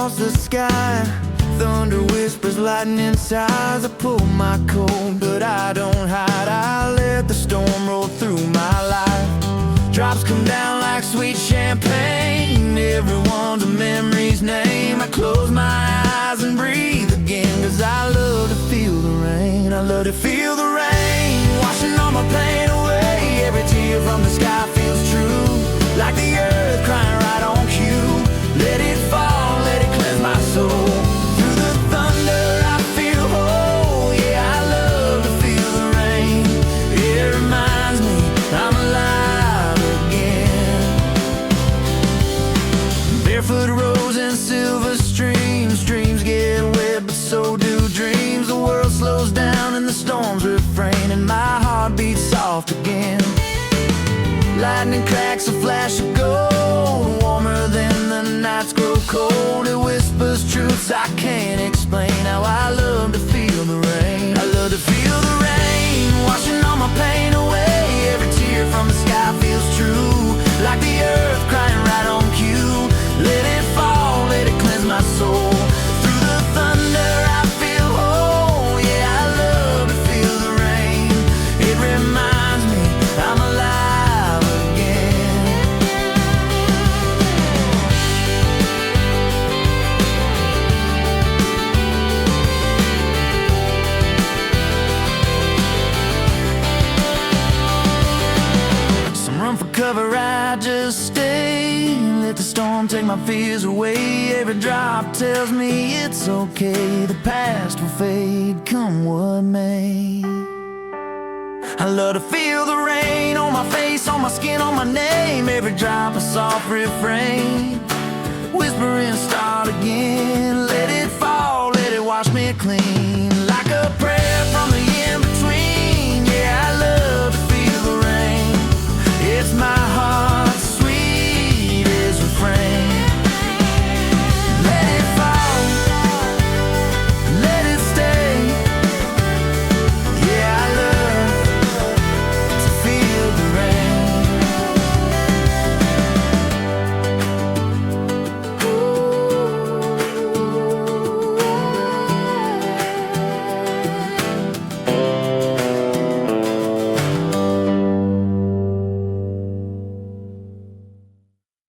across the sky. Thunder whispers, lightning sighs. I pull my coat, but I don't hide. I let the storm roll through my life. Drops come down like sweet champagne. Everyone's a memory's name. I close my eyes and breathe again, 'cause I love to feel the rain. I love to feel the rain, washing all my pain away. Every tear from the sky feels true, like the earth crying right on cue. Let it fall, let it cleanse my soul. Through the thunder I feel whole. Yeah, I love to feel the rain. It reminds me I'm alive again. Barefoot roads and silver streams. Streams get wet, but so do dreams. The world slows down and the storms refrain, and my heart beats soft again. Lightning cracks, a flash of gold, warmer than the nights grow cold. It whispers truths I can't explain. How I love to feel the rain. I love to feel the rain, washing all my pain away. Every tear from the sky feels true, like the earth crying right on cue. Let it fall, let it cleanse my soul. Through the thunder I feel whole. Yeah, I love to feel the rain. It reminds me I'm alive again. Some run for cover, I just stay. Let the storm take my fears away. Every drop tells me it's okay. The past will fade, come what may. I love to feel the rain on my face, on my skin, on my name. Every drop a soft refrain, whispering start again. Let it fall, let it wash me clean.